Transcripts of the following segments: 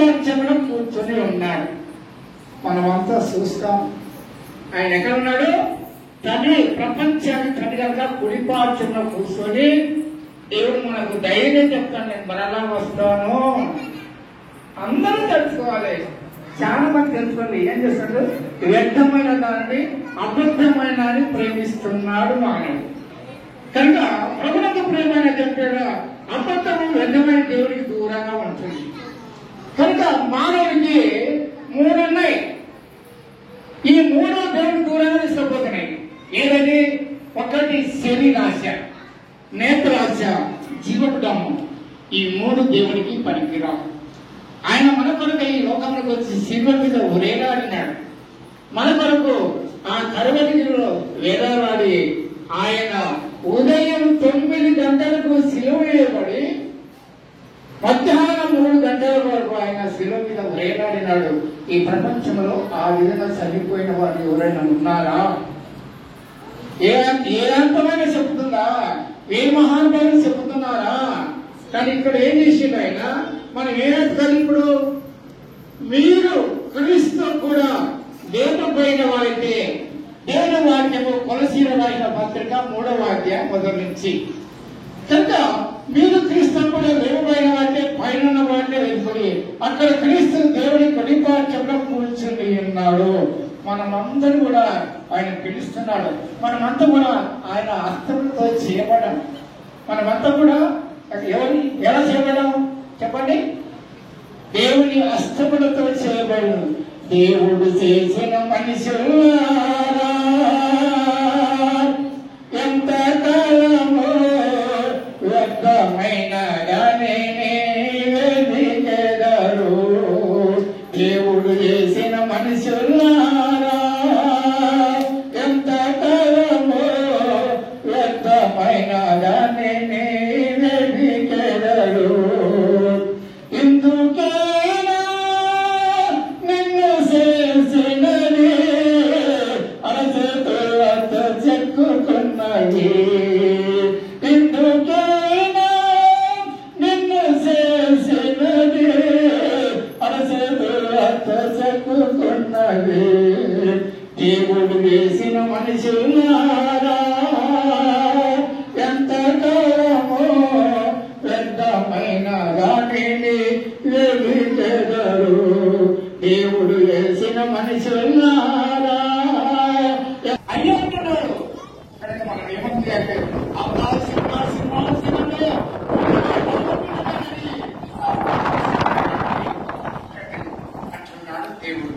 కుడిపార్శ్వమున కూర్చొని ఉన్నాడు. మనమంతా చూస్తాం. ఆయన ఎక్కడ ఉన్నాడు? తండ్రి, ప్రపంచానికి తండ్రి కనుక కుడిపార్శ్వమున కూర్చొని దేవుడు మనకు ధైర్యం చెప్తాను, నేను మరలా వస్తాను. అందరూ తెలుసుకోవాలి. చాలా మంది తెలుసుకోండి. ఏం చేస్తాడు? వ్యర్థమైన దాన్ని అబద్ధమైన దాన్ని ప్రేమిస్తున్నాడు మానవుడు. కనుక ప్రభుత్వ ప్రేమ చెప్పాడు, అబద్ధము వ్యర్థమైన దేవుడికి దూరంగా ఉంటుంది. కనుక మానవుడికి మూడు ఉన్నాయి. ఈ మూడు దేవుడికి దూరంగా తీసుకుపోతున్నాయి. ఏదది? ఒకటి శరీరాశ, నేత్రాశ, జీవపుడము. ఈ మూడు దేవుడికి పనికిరావు. ఆయన మన కొరకు ఈ లోకంలోకి వచ్చి శిలువ మీద వేలాడినాడు. మన కొరకు ఆ కరువగిరిలో వేలాడి ఆయన ఉదయం 9 గంటలకు శిలువ వేయబడి మధ్యాహ్నం 3 గంటల వరకు ఆయన శిలువ మీద వేలాడినాడు. ఈ ప్రపంచంలో ఆ విధంగా చనిపోయిన వారు ఎవరైనా ఉన్నారా? ఏ అంతమైన చెప్తుందా? ఏ మహానుభావులు చెబుతున్నారా? కానీ ఇక్కడ ఏం చేసిండు ఆయన? మనం ఏమంటారు? ఇప్పుడు మీరు క్రీస్తు కూడా లేకపోయిన వారైతే దేవుని వాక్యము కొలసీల రాసిన పత్రిక 3వ అధ్యాయం మొదటి నుంచి. కనుక మీరు క్రీస్తు కూడా లేకపోయిన వారితే పైన వారితే వెళ్తుంది. అక్కడ క్రీస్తు దేవుని కుడిపార్శ్వమున కూర్చుని ఉన్నాడు. మనమందరూ కూడా ఆయన పిలుస్తున్నాడు. మనమంతా కూడా ఆయన హస్తములతో చేయబడం. మనమంతా కూడా ఎవరి ఎలా చేయబడం చెప్పండి? దేవుని హస్తములతో చేయబడు. దేవుడు చేసిన మనుషులారా ఎంత కాలము వ్యర్థమైన వెదికెదరు. దేవుడు చేసిన మనుషులారా ఎంత కాలము వ్యర్థమైన వెదికెదరు. ఇందుకేనా నిన్ను చేసినది అరచేతులతో చెక్కుకున్నది. ఇందుకేనా నిన్ను చేసినది అరచేతులతో చెక్కుకున్నది. దేవుడు వేసిన మనుషులారా ఎంత కాలమో వ్యర్థమైన దానిని వెదికెదరు. దేవుడు వేసిన మనుషులారా అయ్యంటున్నాడు. కనుక మనం ఏమంది అంటే సింహాసనమే అంటున్నాడు దేవుడు.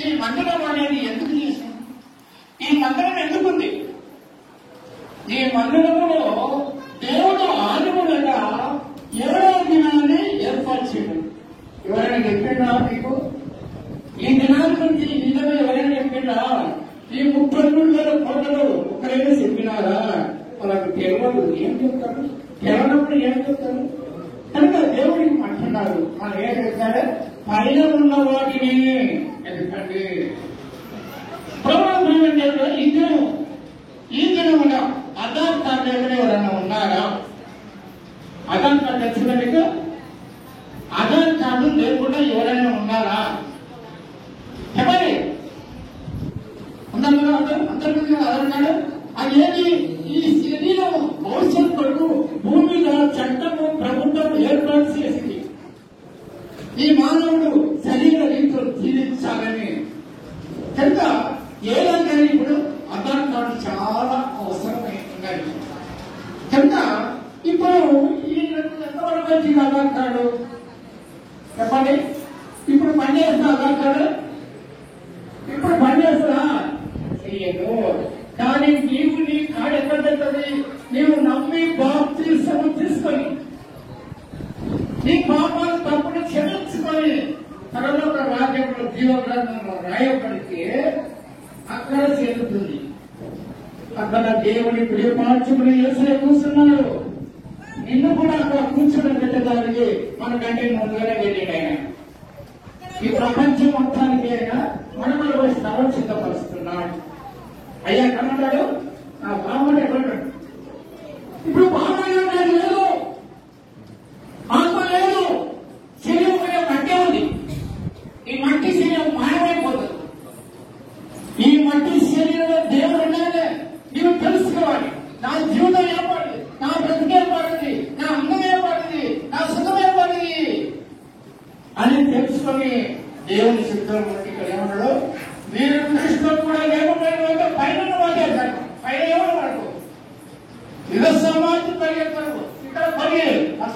ఈ మందిరం అనేది ఎందుకు చేసింది? ఈ మందిరం ఎందుకుంది? ఈ మందిరములో దేవుడు ఆదిములుగా 7వ దినాన్ని ఏర్పాటు చేయడం. ఎవరైనా చెప్పిండా మీకు? ఈ దినాల గురించి నిజమే ఎవరైనా చెప్పిండా? ఈ 33,000 కోటలు ఒకరైనా చెప్పినారా? వాళ్ళకు తెలియదు. ఏం చెప్తారు? తెలియనప్పుడు ఏం చెప్తారు? కనుక దేవుడికి అంటున్నారు. మనం ఏం చెప్తారు? పైన ఉన్న వాటిని ఎందుకంటే ప్రభుత్వం ఈ దినమున ఆధార్ కార్డు ఎవరైనా ఉన్నారా? ఆధార్ కార్డు తెచ్చిన మీకు ఆధార్ కార్డు లేకుండా ఎవరైనా ఉన్నారా? చెప్పండి. అందరూ అందరికీ ఆధార్ కార్డు అదేది? ఈ శరీరం భవిష్యత్తు భూమిలో చట్టము ప్రభుత్వం ఏర్పాటు చేసింది. ఈ మానవుడు శరీర రీతిలో జీవించాలని. కనుక ఏదైనా ఇప్పుడు ఆధార్ కార్డు చాలా అవసరమైనది. కనుక ఇప్పుడు ఈ ఎంతవరకు వచ్చింది ఆధార్ కార్డు చెప్పండి? ఇప్పుడు పనిచేస్తున్న ఆధార్ కార్డు ఇప్పుడు పనిచేస్తున్నా చెయ్యదు. కానీ నీవు నీ కార్డు ఎక్కడ తెస్తుంది? నీవు నమ్మి బాప్తిస్మం తీసుకొని నీ పాపాలు తప్పుడు క్షమించుకొని పరలోక రాజ్యంలో జీవగ్రంథంలో రాయబడితే అక్కడ చేరుతుంది. అక్కడ దేవుని కుడిపార్శ్వమున యేసయ్య కూర్చున్నాడు. నిన్ను కూడా అక్కడ కూర్చుని పెట్టడానికి మనకంటే ముందుగానే వెళ్ళాడు ఆయన. ఈ ప్రపంచం మొత్తానికి ఆయన మనలో స్థలం సిద్ధపరుస్తున్నాడు. అయ్యా కన్నాడు, నా బామ్మని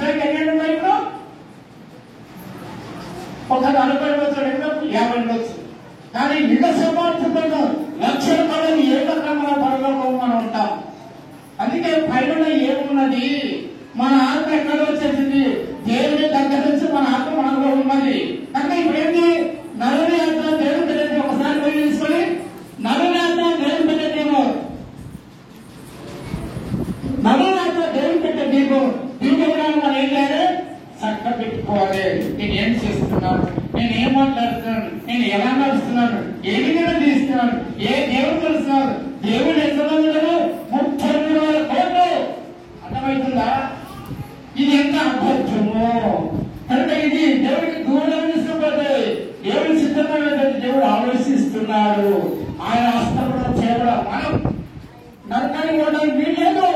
సంవత్సరానికి ఎన్ని ఉన్నాయి ఇప్పుడు? ఒక 40 ఉండొచ్చు, 50 ఉండొచ్చు. కానీ యుగ సమాప్తిలో లక్షల కొలది ఏకక్రమంలో పరలోకం మనం ఉంటాం. అందుకే పైన ఏమున్నది, మన ఆత్మ ఎక్కడ వచ్చేసింది, దేవుని దగ్గర నుంచి మన ఆత్మ మనలో ఉన్నది. అంటే ఇప్పుడు ఏంటి, నలుని ఆత్మ దేవుని పెట్టేది. ఒకసారి పోయి తీసుకొని నలుని ఆత్మ దేవుని పెట్టే దీపం, నలుని ఆత్మ దేవుని పెట్టే దీపం. దీపం మనం ఏం చేయాలి, చక్క పెట్టుకోవాలి. నేను ఏం చేస్తున్నాను, నేను ఏం మాట్లాడుతున్నాను, నేను ఎలా నడుస్తున్నాను, ఏ విధంగా తీస్తున్నాను, ఏ దేవుడు కలుస్తున్నాను. దేవుడు ఎంతమంది 33,000 కోట్లు. అర్థమవుతుందా? ఇది ఎంత అబద్ధము. కనుక ఇది దేవుడికి దూరం తీసుకుపోతే దేవుడి సిద్ధమైన దేవుడు ఆలోచిస్తున్నాడు. ఆయన హస్తంలో చేయడం మనం నరకాన్ని పోవడానికి వీల్లేదు.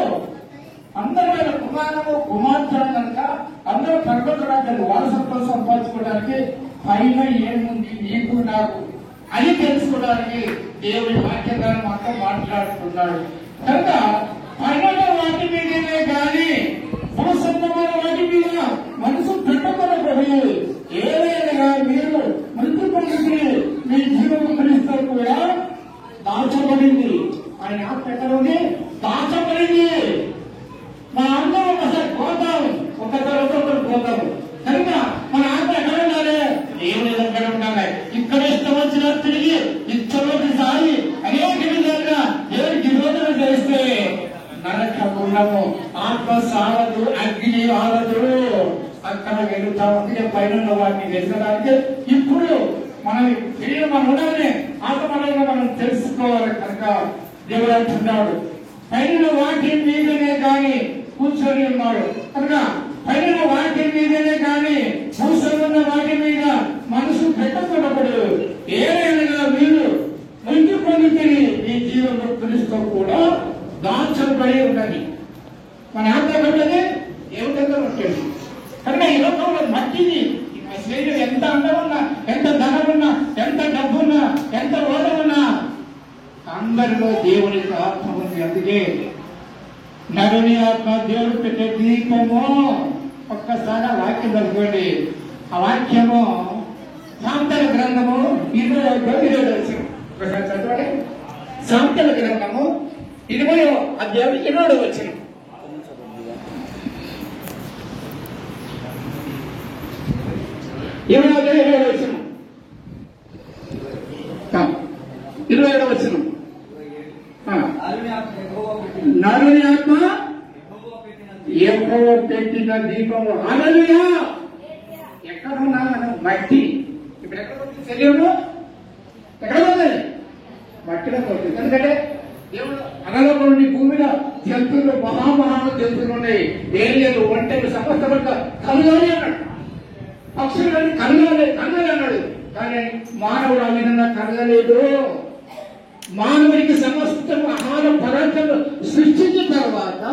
అందరూ ఆయన కుమార్తెలు కనుక అందరూ పర్వతరాజు వారసత్వం సంపాదించుకోవడానికి పైన ఏముంది నీకు నాకు అని తెలుసుకోవడానికి దేవుడి వాక్యాన్ని మాత్రం మాట్లాడుతున్నాడు. కనుక పైన వాటి మీదనే కానీ భూసంతమైన వాటి మీద మనసు పెట్టకూడదు. ఏదైనా మీరు మృతి పొందితే మీ జీవనం క్రీస్తు కూడా దాచబడింది. ఆయన ఆత్మ ఎక్కడ ఉంది, దాచబడింది. మన అందరం ఒకసారి పోతాం, ఒకరు పోతాం. కనుక మన ఆత్మ ఎక్కడ ఉండాలి, దేవుని దగ్గర ఉండాలి. ఇక్కడ ఇష్టం వచ్చిన తిరిగి ఇష్టంలోకి సాగి అనేక విధాలుగా దేవుడికి విరోధం చేస్తే నరకముండము, ఆత్మ సాగదు, అగ్ని ఆగదు, అక్కడ వెళ్తా ఉంది. పైన వాటిని వెతకడానికి ఇప్పుడు మనం తెలియదు, మనం ఉండాలి. ఆత్మలో మనం తెలుసుకోవాలి. కనుక దేవుడు అంటున్నాడు, పైన వాటి మీదనే కానీ కూర్చొని ఉన్నాడు. కనుక పైన వాటి మీదనే కానీ కూర్చొని వాటి మీద మనసు పెట్టకూడదు. ఏదైనా మీరు ముందు పొందితే ఈ జీవన క్రీస్తు కూడా దాచబడి ఉన్నది. మన ఆత్మకన్నది దేవుడి దగ్గర ఉంటుంది. కనుక ఈ లోకంలో మట్టిది శరీరం ఎంత అందం ఉన్నా, ఎంత ధనం ఉన్నా, ఎంత డబ్బున్నా, ఎంత ఓడం ఉన్నా అందరిలో దేవునికి ఆత్మ ఉంది. అందుకే నరుని ఆత్మ దేవుడు పెట్టే దీపము. ఒక్కసారి ఆ వాక్యం చదువుకోండి. ఆ వాక్యము సామెతల గ్రంథము 27 ఒకసారి చదవండి. సామెతల గ్రంథము 20వ అధ్యాయం 20వ వచనం. నరుని ఆత్మ యెహోవా పెట్టిన దీపము. హల్లెలూయా. ఎక్కడ ఉన్నా మనం మట్టి. ఇప్పుడు ఎక్కడ ఉంది శరీరంలో, ఎక్కడ ఉంది, మట్టిలో పోతుంది. ఎందుకంటే దేవుడు అనలో భూమిలో జంతువులు మహామహా జంతువులు ఉన్నాయి. ఏలియలు, ఒంటెలు, సమస్త కలుగాలి అన్నాడు. పక్షులు కలగాలి అన్నాడు. కానీ మానవుడు ఆ విధంగా కలగలేదు. మానవుడికి సమస్త ఆహార పదార్థాలు సృష్టించిన తర్వాత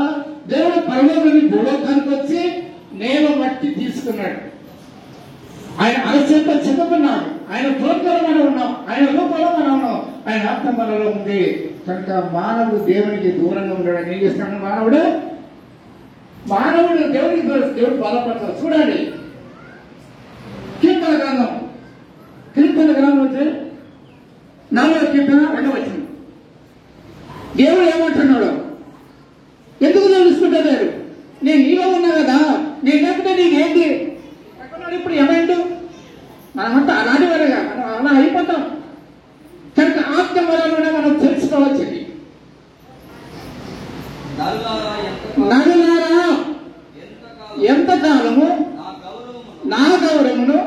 దేవుడు పరలోకానికి భూలోకానికి వచ్చి నేల మట్టి తీసుకున్నాడు. ఆయన అలసంత చెందుకున్నాడు. ఆయన తోటలో మనం ఉన్నాం, ఆయన రూపంలో మనం ఉన్నాం, ఆయన ఆత్మ మనలో ఉంది. కనుక మానవుడు దేవునికి దూరంగా ఉండడం ఏం చేస్తున్నాడు? మానవుడు దేవునికి దేవుడు బలపడతాడు. చూడండి, కీర్తన గ్రంథం వచ్చి 4వ కీర్తన 2వ వచనం. దేవుడు ఏమంటున్నాడు? ఎందుకు తెలుసుకుంటున్నారు? నేను నీలో ఉన్నా కదా, నేను లేకపోతే నీకేంటి? ఇప్పుడు ఏమైండు? మనమంతా అలాంటి వరగా మనం అలా అయిపోతాం. కనుక ఆత్మ వలన మనం తెలుసుకోవచ్చు. నరులారా ఎంతకాలము నా గౌరవమును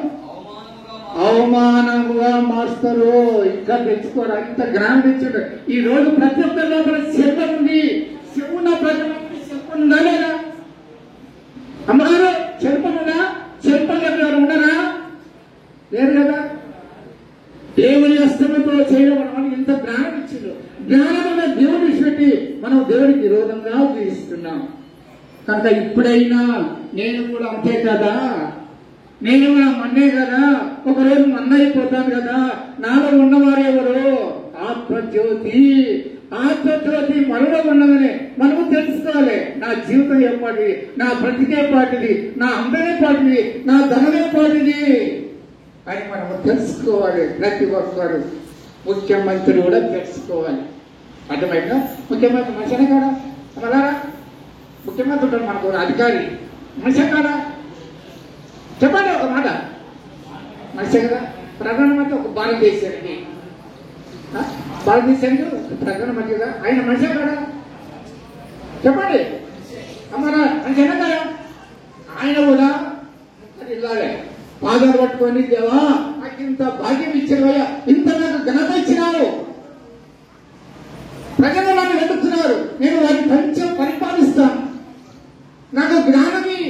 అవమానముగా మారుస్తారు. ఇంకా తెచ్చుకోరు, అంత జ్ఞానం తెచ్చాడు. ఈ రోజు ప్రతి ఒక్కరి లోపల శబ్దం ఉంది. చెవున్న ప్రతి చెప్పుందా లేదా? అమ్మగారు చెరుపనులా? చెరుపల్లి ఎవరు ఉండరా? లేదు కదా. దేవుని అస్తమతో చేయడం మనకి ఇంత జ్ఞానం ఇచ్చిండు. జ్ఞానమైన దేవుని విడిచిపెట్టి మనం దేవునికి విరోధంగా ఉపయోగిస్తున్నాం. కనుక ఇప్పుడైనా నేను కూడా అంతే కదా, నేను కూడా మన్నే కదా, ఒకరోజు మన్న అయిపోతాను కదా. నాలో ఉన్నవారు ఎవరు? ఆత్మజ్యోతి. ఆత్మజ్యోతి మనలో ఉన్నదని మనము తెలుసుకోవాలి. నా జీవితం ఏపాటిది, నా బ్రతికే పాటిది, నా అందరే పాటిది, నా ధనమే పాటిది అని మనము తెలుసుకోవాలి. ప్రతి ఒక్కరు, ముఖ్యమంత్రి కూడా తెలుసుకోవాలి. అర్థమైందా? ముఖ్యమంత్రి మనిషినే కాడా? అమలారా ముఖ్యమంత్రి ఉంటాడు, మనకు అధికారి మనిషే కాడా? చెప్పండి ఒక మాట. మనిషే కదా. ప్రధానమంత్రి ఒక భారతదేశానికి ప్రధానమంత్రి కదా, ఆయన మనిషే కాడా? చెప్పండి అమ్మారా, మనిషినే కాదా? ఆయన కూడా ఇలాగే పాదాలు పట్టుకొని, దేవా నాకు ఇంత భాగ్యం ఇచ్చావయ్యా, ఇంత నాకు ఘనత ఇచ్చినారు, ప్రజలు నన్ను వెతుకుతున్నారు, నేను వారిని కొంచెం పరిపాలిస్తాను, నాకు జ్ఞానమి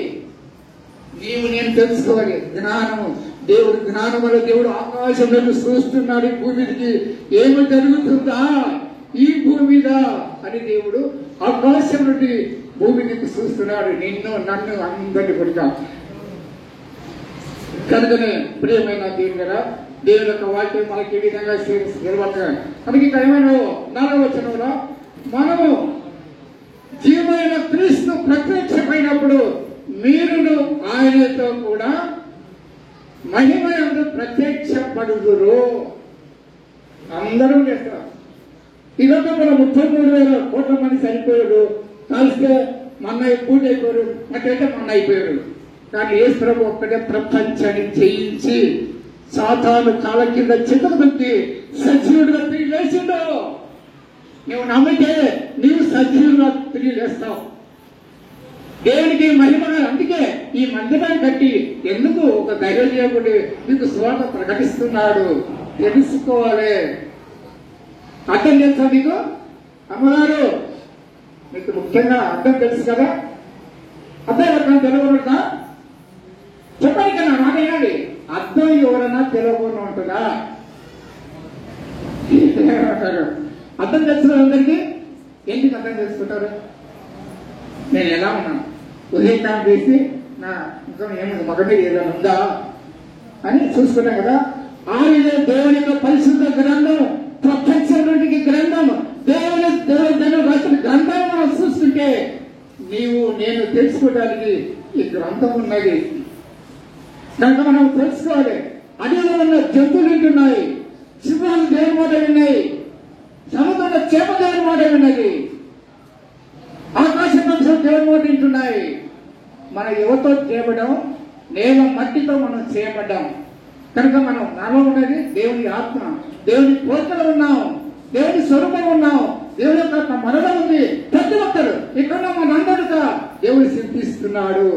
నీవు నేను తెలుసుకోవాలి. జ్ఞానము, దేవుడు జ్ఞానములో దేవుడు ఆకాశంలో చూస్తున్నాడు, ఈ భూమికి ఏమి జరుగుతుందా ఈ భూమి మీద అని దేవుడు ఆకాశం నుండి భూమిని చూస్తున్నాడు, నిన్ను నన్ను అందరినీ కొడుతా. కనుకనే ప్రియమైన దేవుని కదా, దేవుని యొక్క వాక్యం మనకి ఈ విధంగా నిలబడతాడు. మనకి ఇంకా ఏమైనా 4వ వచనంలో మనము జీవమైన క్రీస్తు ప్రత్యక్షమైనప్పుడు మీరును ఆయనతో కూడా మహిమయందు ప్రత్యక్షపడుదురు. అందరూ చేస్తారు. ఇదొక మన 33,000 కోట్ల మంది చనిపోయారు, కలిస్తే మొన్న పూర్తి అయిపోయారు, అట్లయితే మొన్న అయిపోయారు. కానీ యేసు ప్రభు ఒక్కడే ప్రపంచాన్ని జయించి సాతాను కాళ్ళ కింద చితకు పెట్టి సజీవుడిగా తిరిగి లేచిండు. నువ్వు నమ్మితే నీవు సజీవుడిగా తిరిగి లేస్తావు. దేవునికి మహిమ. అందుకే ఈ మందిరాన్ని కట్టి ఎందుకు ఒక ధైర్యజీవుడు నీకు స్వార్థ ప్రకటిస్తున్నాడు, తెలుసుకోవాలి. అర్థం తెలుసా మీకు అమ్మగారు? మీకు ముఖ్యంగా అర్థం తెలుసు కదా? అర్థం ఎవరైనా తెలుగుంటుందా? చెప్పండి కదా, మాట వినండి. అర్థం ఎవరైనా తెలుగుని ఉంటుందా? అర్థం తెలుసుకున్న అందరికీ ఎందుకు అర్థం తెలుసుకుంటారు? నేను ఎలా ఉన్నాను, ఉదయం చేసి నా ఇంకా ఏమైనా మగ మీద ఏదైనా ఉందా అని చూసుకున్నాం కదా. ఆయన దేవుని యొక్క పరిశుద్ధ గ్రంథం, ప్రపంచంలోనికి గ్రంథం, దేవుని రాసిన గ్రంథం మనం చూస్తుంటే నీవు నేను తెలుసుకోవడానికి ఈ గ్రంథం ఉన్నది. కనుక మనం తెలుసుకోవాలి. అడవిలో ఉన్న జంతువులు వింటున్నాయి, సింహాలు దేవుని మాట విన్నాయి, సముద్రంలో చేప దేవుని మాట విన్నది, ఆకాశ పక్షులు దేవుని మాట వింటున్నాయి. మన యువతో చేయబడ్డాం, నేల మట్టితో మనం చేయబడ్డాం. కనుక మనం నాలో ఉన్నది దేవుని ఆత్మ, దేవుని పోతలో ఉన్నాం, దేవుని స్వరూపం ఉన్నాం, దేవుని యొక్క మనలో ఉంది. ప్రతి ఒక్కరు ఇక్కడ మనందరిగా దేవుడు సింపిస్తున్నాడు.